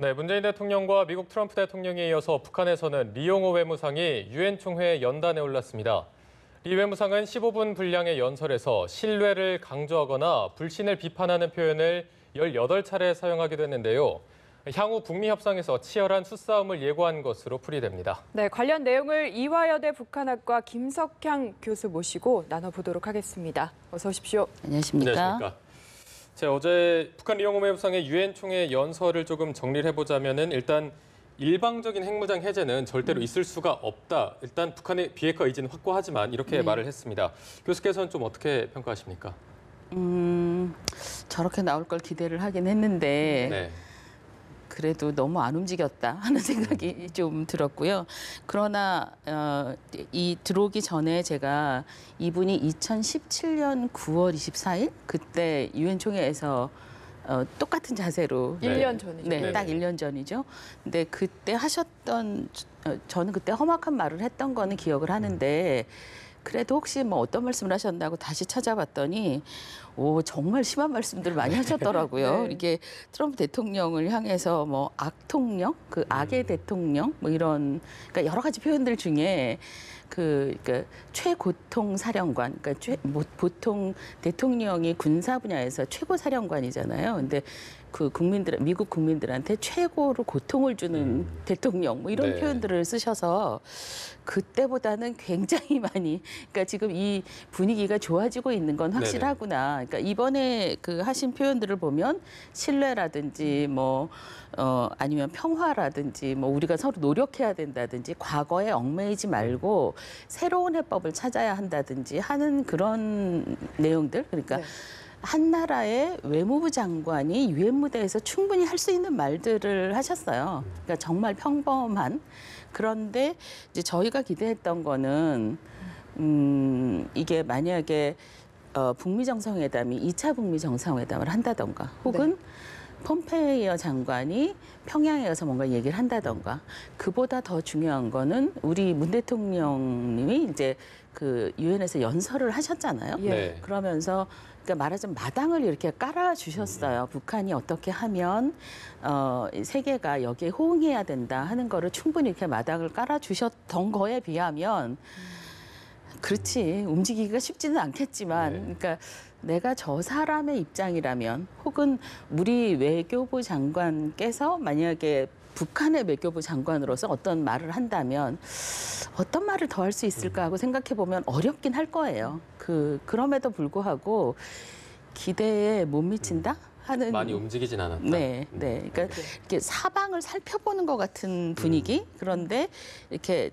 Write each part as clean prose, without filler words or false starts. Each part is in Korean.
네, 문재인 대통령과 미국 트럼프 대통령에 이어서 북한에서는 리용호 외무상이 유엔 총회 연단에 올랐습니다. 리 외무상은 15분 분량의 연설에서 신뢰를 강조하거나 불신을 비판하는 표현을 18차례 사용하기도 했는데요. 향후 북미 협상에서 치열한 수싸움을 예고한 것으로 풀이됩니다. 네, 관련 내용을 이화여대 북한학과 김석향 교수 모시고 나눠보도록 하겠습니다. 어서 오십시오. 안녕하십니까? 안녕하십니까? 어제 북한 리용호 외무상의 유엔 총회 연설을 조금 정리를 해보자면은 일단 일방적인 핵무장 해제는 절대로 있을 수가 없다. 일단 북한의 비핵화 의지는 확고하지만 이렇게 말을 했습니다. 교수께서는 좀 어떻게 평가하십니까? 저렇게 나올 걸 기대를 하긴 했는데 네. 그래도 너무 안 움직였다 하는 생각이 좀 들었고요. 그러나 이 들어오기 전에 제가 이분이 2017년 9월 24일 그때 유엔 총회에서 똑같은 자세로 1년 전이죠. 네, 딱 1년 전이죠. 근데 그때 하셨던 저는 그때 험악한 말을 했던 거는 기억을 하는데 그래도 혹시 뭐 어떤 말씀을 하셨나고 다시 찾아봤더니 정말 심한 말씀들을 많이 하셨더라고요. 네. 이게 트럼프 대통령을 향해서 뭐 악통령, 그 악의 대통령 뭐 이런 그러니까 여러 가지 표현들 중에 그러니까 최고통 사령관, 그러니까 보통 대통령이 군사 분야에서 최고 사령관이잖아요. 근데 그 미국 국민들한테 최고로 고통을 주는 대통령 뭐 이런 네. 표현들을 쓰셔서 그때보다는 굉장히 많이 그러니까 지금 이 분위기가 좋아지고 있는 건 확실하구나. 그러니까 이번에 그 하신 표현들을 보면 신뢰라든지 뭐 아니면 평화라든지 뭐 우리가 서로 노력해야 된다든지 과거에 얽매이지 말고 새로운 해법을 찾아야 한다든지 하는 그런 내용들 그러니까 네. 한 나라의 외무부 장관이 유엔 무대에서 충분히 할 수 있는 말들을 하셨어요. 그러니까 정말 평범한 그런데 이제 저희가 기대했던 거는 이게 만약에 북미 정상회담이 2차 북미 정상회담을 한다던가 혹은 폼페이오 장관이 평양에 가서 뭔가 얘기를 한다던가 그보다 더 중요한 거는 우리 문 대통령님이 이제 그 유엔에서 연설을 하셨잖아요. 네. 그러면서 그러니까 말하자면 마당을 이렇게 깔아주셨어요. 북한이 어떻게 하면 세계가 여기에 호응해야 된다 하는 거를 충분히 이렇게 마당을 깔아주셨던 거에 비하면 그렇지 움직이기가 쉽지는 않겠지만 그러니까 내가 저 사람의 입장이라면 혹은 우리 외교부 장관께서 만약에 북한의 외교부 장관으로서 어떤 말을 한다면 어떤 말을 더 할 수 있을까 하고 생각해 보면 어렵긴 할 거예요. 그럼에도 불구하고 기대에 못 미친다 하는 많이 움직이진 않았다. 네. 그러니까 이렇게 사방을 살펴보는 것 같은 분위기. 그런데 이렇게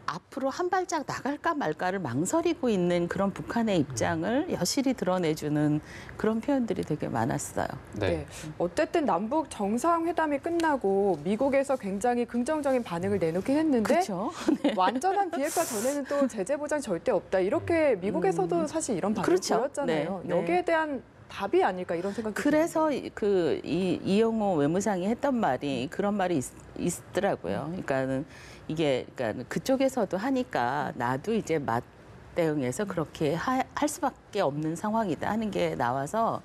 앞으로 한 발짝 나갈까 말까를 망설이고 있는 그런 북한의 입장을 여실히 드러내주는 그런 표현들이 되게 많았어요. 네. 어쨌든 남북 정상회담이 끝나고 미국에서 굉장히 긍정적인 반응을 내놓긴 했는데 그렇죠. 완전한 비핵화 전에는 또 제재 보장 절대 없다. 이렇게 미국에서도 사실 이런 반응을 그렇죠. 보였잖아요. 네. 여기에 대한 답이 아닐까 이런 생각이 그래서 이영호 외무상이 했던 말이 그런 말이 있더라고요. 그러니까는 이게 그러니까 그쪽에서도 하니까 나도 이제 맞대응해서 그렇게 할 수밖에 없는 상황이다 하는 게 나와서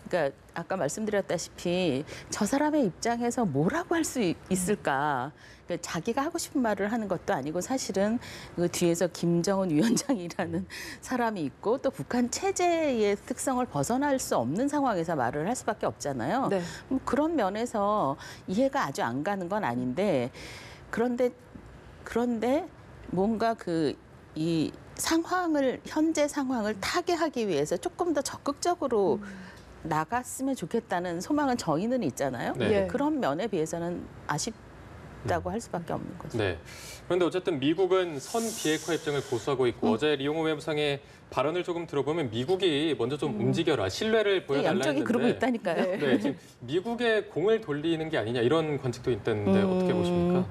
그러니까 아까 말씀드렸다시피 저 사람의 입장에서 뭐라고 할 수 있을까? 그러니까 자기가 하고 싶은 말을 하는 것도 아니고 사실은 그 뒤에서 김정은 위원장이라는 사람이 있고 또 북한 체제의 특성을 벗어날 수 없는 상황에서 말을 할 수밖에 없잖아요. 네. 그런 면에서 이해가 아주 안 가는 건 아닌데 그런데 뭔가 이 현재 상황을 타개하기 위해서 조금 더 적극적으로 나갔으면 좋겠다는 소망은 저희는 있잖아요. 네. 그런 면에 비해서는 아쉽다고 할 수밖에 없는 거죠. 네. 그런데 어쨌든 미국은 선 비핵화 입장을 고수하고 있고 어제 리용호 외무상의 발언을 조금 들어보면 미국이 먼저 좀 움직여라, 신뢰를 보여달라 양쪽이 했는데 그러고 있다니까요. 네, 지금 미국에 공을 돌리는 게 아니냐 이런 관측도 있던데 어떻게 보십니까?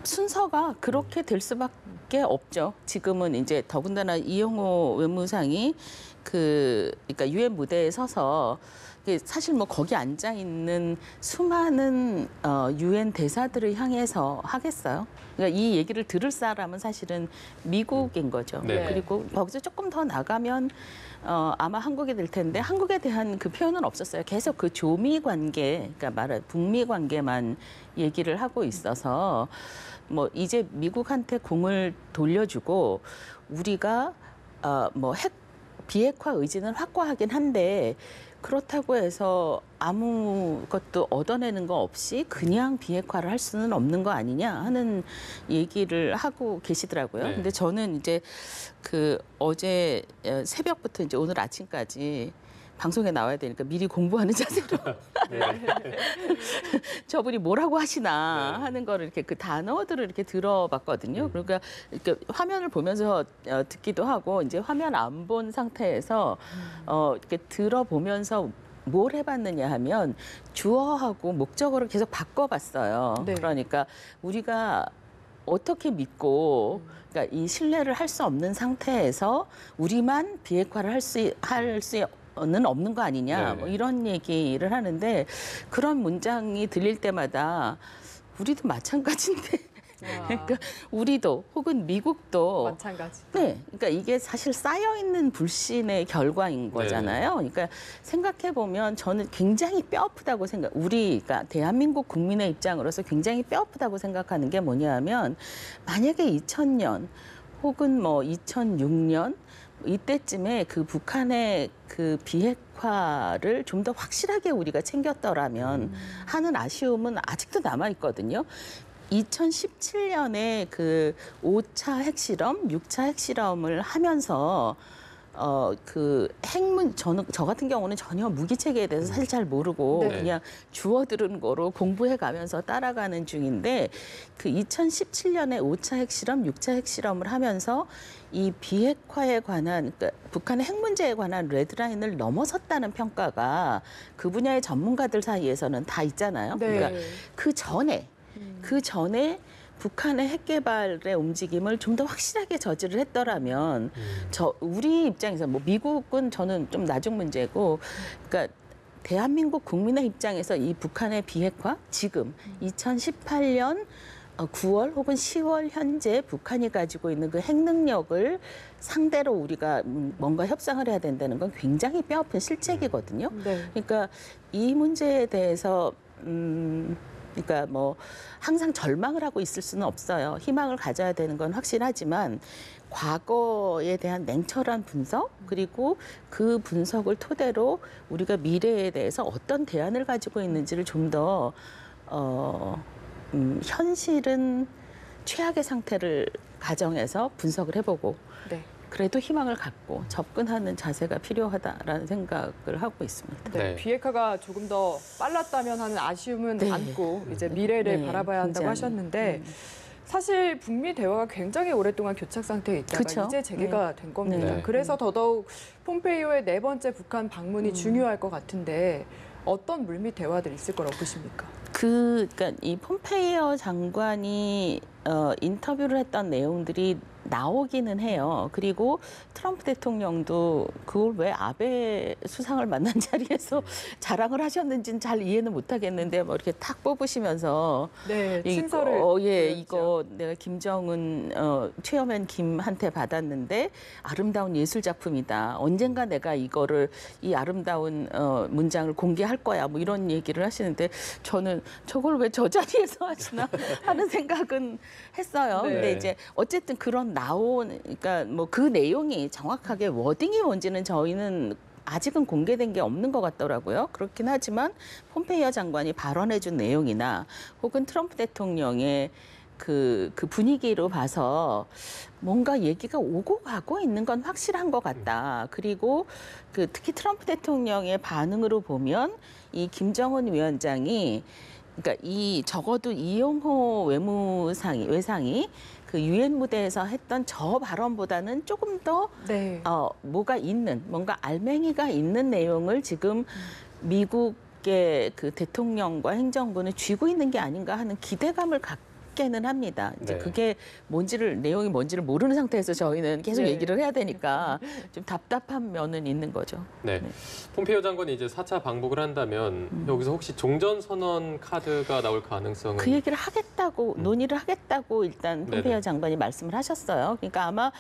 순서가 그렇게 될 수밖에 없죠. 지금은 이제 더군다나 이영호 외무상이 그러니까 유엔 무대에 서서 사실 뭐 거기 앉아 있는 수많은 유엔 대사들을 향해서 하겠어요. 그러니까 이 얘기를 들을 사람은 사실은 미국인 거죠. 네. 그리고 거기서 조금 더 나가면 아마 한국이 될 텐데 한국에 대한 그 표현은 없었어요. 계속 그 조미 관계, 그러니까 북미 관계만 얘기를 하고 있어서 뭐 이제 미국한테 공을 돌려주고 우리가 뭐 비핵화 의지는 확고하긴 한데 그렇다고 해서 아무것도 얻어내는 거 없이 그냥 비핵화를 할 수는 없는 거 아니냐 하는 얘기를 하고 계시더라고요. 네. 근데 저는 이제 어제 새벽부터 이제 오늘 아침까지 방송에 나와야 되니까 미리 공부하는 자세로 저분이 뭐라고 하시나 하는 거를 이렇게 그 단어들을 이렇게 들어봤거든요. 그러니까 이렇게 화면을 보면서 듣기도 하고 이제 화면 안 본 상태에서 이렇게 들어보면서 뭘 해봤느냐 하면 주어하고 목적어를 계속 바꿔봤어요. 네. 그러니까 우리가 어떻게 믿고 그러니까 이 신뢰를 할 수 없는 상태에서 우리만 비핵화를 할 수는 없는 거 아니냐 네네. 뭐 이런 얘기를 하는데 그런 문장이 들릴 때마다 우리도 마찬가지인데 그러니까 우리도 혹은 미국도 마찬가지. 네, 그러니까 이게 사실 쌓여 있는 불신의 결과인 거잖아요. 그러니까 생각해 보면 저는 굉장히 뼈아프다고 우리가 대한민국 국민의 입장으로서 굉장히 뼈아프다고 생각하는 게 뭐냐하면 만약에 2000년 혹은 뭐 2006년 이때쯤에 그 북한의 그 비핵화를 좀 더 확실하게 우리가 챙겼더라면 하는 아쉬움은 아직도 남아 있거든요. 2017년에 그 5차 핵실험, 6차 핵실험을 하면서 저 같은 경우는 전혀 무기 체계에 대해서 사실 잘 모르고 네. 그냥 주워 들은 거로 공부해 가면서 따라가는 중인데 그 2017년에 5차 핵실험, 6차 핵실험을 하면서 이 비핵화에 관한 그러니까 북한의 핵 문제에 관한 레드라인을 넘어섰다는 평가가 그 분야의 전문가들 사이에서는 다 있잖아요. 네. 그러니까 그 전에 북한의 핵 개발의 움직임을 좀 더 확실하게 저지를 했더라면 우리 입장에서 뭐 미국은 저는 좀 나중 문제고 그러니까 대한민국 국민의 입장에서 이 북한의 비핵화 지금 2018년 9월 혹은 10월 현재 북한이 가지고 있는 그 핵 능력을 상대로 우리가 뭔가 협상을 해야 된다는 건 굉장히 뼈아픈 실책이거든요. 네. 그러니까 이 문제에 대해서 그러니까 뭐 항상 절망을 하고 있을 수는 없어요. 희망을 가져야 되는 건 확실하지만 과거에 대한 냉철한 분석 그리고 그 분석을 토대로 우리가 미래에 대해서 어떤 대안을 가지고 있는지를 좀 더 현실은 최악의 상태를 가정해서 분석을 해보고 네. 그래도 희망을 갖고 접근하는 자세가 필요하다라는 생각을 하고 있습니다. 네. 네. 비핵화가 조금 더 빨랐다면 하는 아쉬움은 네. 안고 이제 미래를 네, 바라봐야 한다고 굉장히. 하셨는데 사실 북미 대화가 굉장히 오랫동안 교착 상태에 있다가 그쵸? 이제 재개가 된 겁니다. 네. 그래서 더더욱 폼페이오의 4번째 북한 방문이 중요할 것 같은데 어떤 물밑 대화들이 있을 거라고 보십니까? 그러니까 이 폼페이오 장관이 인터뷰를 했던 내용들이 나오기는 해요. 그리고 트럼프 대통령도 그걸 왜 아베 수상을 만난 자리에서 자랑을 하셨는지는 잘 이해는 못하겠는데 뭐 이렇게 탁 뽑으시면서 네, 친서를 이거 내가 김정은 최여맨 김한테 받았는데 아름다운 예술 작품이다. 언젠가 내가 이 아름다운 문장을 공개할 거야. 뭐 이런 얘기를 하시는데 저는 저걸 왜 저 자리에서 하시나 하는 생각은 했어요. 네. 근데 이제 어쨌든 그런 그러니까 뭐 그 내용이 정확하게 워딩이 뭔지는 저희는 아직은 공개된 게 없는 것 같더라고요. 그렇긴 하지만 폼페이오 장관이 발언해준 내용이나 혹은 트럼프 대통령의 그 분위기로 봐서 뭔가 얘기가 오고 가고 있는 건 확실한 것 같다. 그리고 특히 트럼프 대통령의 반응으로 보면 이 김정은 위원장이 그러니까 적어도 이용호 외상이 그 유엔 무대에서 했던 저 발언보다는 조금 더 네. 뭔가 알맹이가 있는 내용을 지금 미국의 그 대통령과 행정부는 쥐고 있는 게 아닌가 하는 기대감을 같게는 합니다. 이제 네. 그게 내용이 뭔지를 모르는 상태에서 저희는 계속 네. 얘기를 해야 되니까 좀 답답한 면은 있는 거죠. 네. 네. 폼페이오 장관이 이제 4차 방북을 한다면 여기서 혹시 종전선언 카드가 나올 가능성은? 그 얘기를 하겠다고 논의를 하겠다고 일단 네네. 폼페이오 장관이 말씀을 하셨어요. 그러니까 아마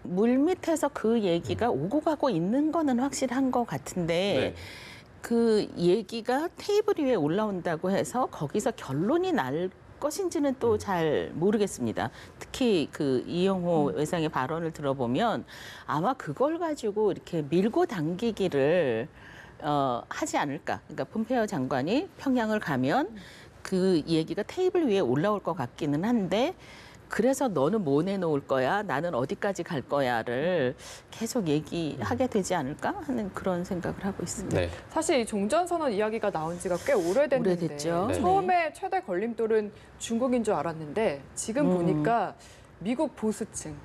물밑에서 그 얘기가 오고 가고 있는 거는 확실한 것 같은데 네. 그 얘기가 테이블 위에 올라온다고 해서 거기서 결론이 날 것인지는 또 잘 모르겠습니다. 특히 그 이영호 외상의 발언을 들어보면 아마 그걸 가지고 이렇게 밀고 당기기를 하지 않을까. 그러니까 폼페이오 장관이 평양을 가면 그 얘기가 테이블 위에 올라올 것 같기는 한데 그래서 너는 뭐 내놓을 거야? 나는 어디까지 갈 거야?를 계속 얘기하게 되지 않을까 하는 그런 생각을 하고 있습니다. 네. 사실 이 종전선언 이야기가 나온 지가 꽤 오래됐는데 오래됐죠. 네. 처음에 최대 걸림돌은 중국인 줄 알았는데 지금 보니까 미국 보수층,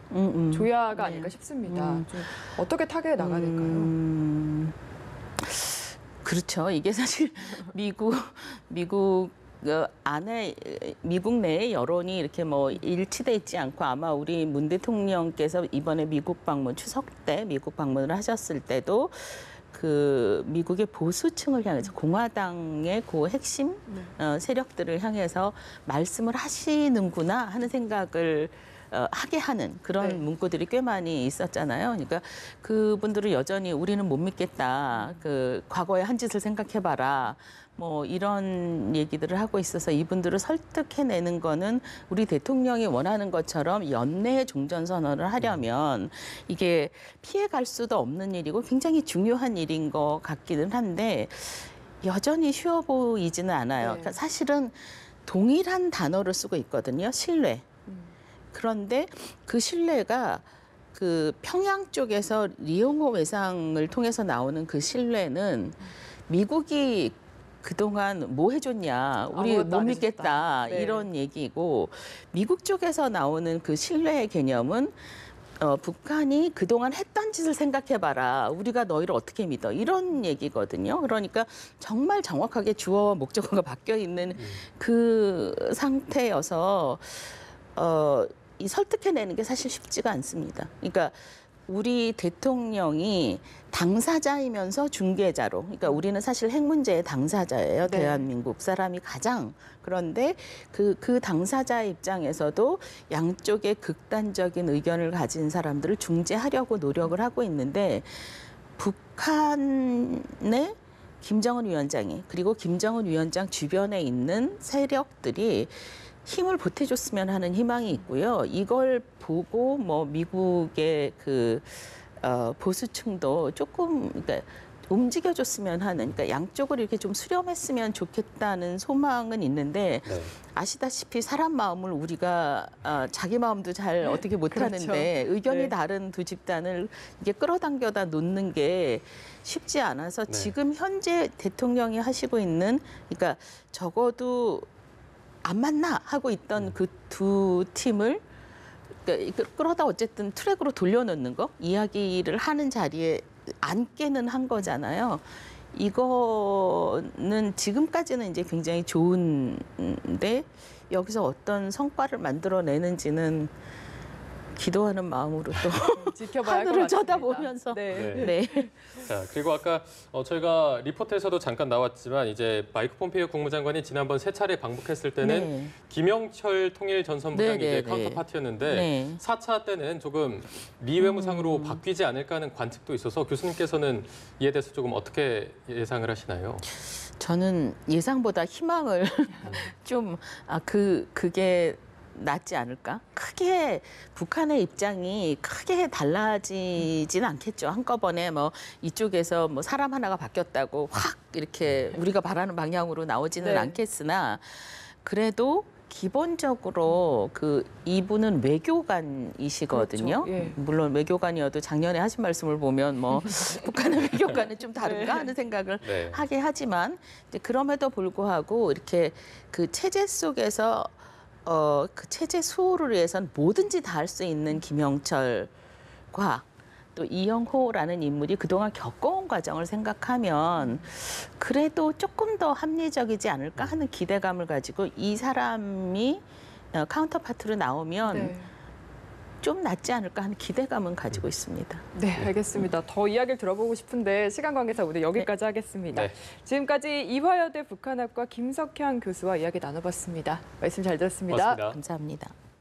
조야가 아닐까 싶습니다. 좀 어떻게 타개해 나가야 될까요? 그렇죠. 이게 사실 미국 안에 미국 내의 여론이 이렇게 뭐 일치돼 있지 않고 아마 우리 문 대통령께서 이번에 미국 방문 추석 때 미국 방문을 하셨을 때도 그 미국의 보수층을 향해서 공화당의 그 핵심 세력들을 향해서 말씀을 하시는구나 하는 생각을 하게 하는 그런 네. 문구들이 꽤 많이 있었잖아요. 그러니까 그분들은 여전히 우리는 못 믿겠다. 그 과거의 한 짓을 생각해봐라. 뭐 이런 얘기들을 하고 있어서 이분들을 설득해내는 거는 우리 대통령이 원하는 것처럼 연내에 종전선언을 하려면 이게 피해갈 수도 없는 일이고 굉장히 중요한 일인 것 같기는 한데 여전히 쉬워 보이지는 않아요. 네. 그러니까 사실은 동일한 단어를 쓰고 있거든요. 신뢰. 그런데 그 신뢰가 그 평양 쪽에서 리용호 외상을 통해서 나오는 그 신뢰는 미국이 그동안 뭐 해줬냐, 우리 아무것도 못 안 믿겠다, 해줬다. 네. 이런 얘기고 미국 쪽에서 나오는 그 신뢰의 개념은 북한이 그동안 했던 짓을 생각해봐라. 우리가 너희를 어떻게 믿어. 이런 얘기거든요. 그러니까 정말 정확하게 주어와 목적어가 바뀌어 있는 그 상태여서 이 설득해내는 게 사실 쉽지가 않습니다. 그러니까 우리 대통령이 당사자이면서 중개자로, 그러니까 우리는 사실 핵 문제의 당사자예요. 네. 대한민국 사람이 가장. 그런데 그 당사자의 입장에서도 양쪽의 극단적인 의견을 가진 사람들을 중재하려고 노력을 하고 있는데 북한의 김정은 위원장이 그리고 김정은 위원장 주변에 있는 세력들이 힘을 보태줬으면 하는 희망이 있고요. 이걸 보고 뭐 미국의 그 보수층도 조금 그러니까 움직여줬으면 하는 그러니까 양쪽을 이렇게 좀 수렴했으면 좋겠다는 소망은 있는데 네. 아시다시피 사람 마음을 우리가 자기 마음도 잘 어떻게 못하는데 그렇죠. 의견이 네. 다른 두 집단을 이게 끌어당겨다 놓는 게 쉽지 않아서 네. 지금 지금 현재 대통령이 하시고 있는 그러니까 적어도 안 맞나 하고 있던 그 두 팀을 그러니까 끌어다 어쨌든 트랙으로 돌려놓는 거 이야기를 하는 자리에 앉게는 한 거잖아요. 이거는 지금까지는 이제 굉장히 좋은데 여기서 어떤 성과를 만들어내는지는 기도하는 마음으로 또 지켜봐야 할 것 하늘을 같습니다. 쳐다보면서 네. 네. 네. 자, 그리고 아까 저희가 리포트에서도 잠깐 나왔지만 이제 마이크 폼페이오 국무장관이 지난번 세 차례 방북했을 때는 네. 김영철 통일전선부장이 네, 이제 네, 카운터 네. 파티였는데 네. 4차 때는 조금 미 외무상으로 바뀌지 않을까 하는 관측도 있어서 교수님께서는 이에 대해서 조금 어떻게 예상을 하시나요? 저는 예상보다 희망을 좀 그게 낫지 않을까? 크게 북한의 입장이 크게 달라지지는 않겠죠. 한꺼번에 뭐 이쪽에서 뭐 사람 하나가 바뀌었다고 확 이렇게 우리가 바라는 방향으로 나오지는 네. 않겠으나 그래도 기본적으로 그 이분은 외교관이시거든요. 그렇죠. 예. 물론 외교관이어도 작년에 하신 말씀을 보면 뭐 북한의 외교관은 좀 다른가 하는 생각을 네. 하게 하지만 이제 그럼에도 불구하고 이렇게 그 체제 속에서 그 체제 수호를 위해서는 뭐든지 다 할 수 있는 김영철과 또 이영호라는 인물이 그동안 겪어온 과정을 생각하면 그래도 조금 더 합리적이지 않을까 하는 기대감을 가지고 이 사람이 카운터파트로 나오면 네. 좀 낫지 않을까 하는 기대감은 가지고 있습니다. 네, 알겠습니다. 더 이야기를 들어보고 싶은데 시간 관계상 오늘 여기까지 하겠습니다. 네. 지금까지 이화여대 북한학과 김석향 교수와 이야기 나눠봤습니다. 말씀 잘 들었습니다. 고맙습니다. 감사합니다.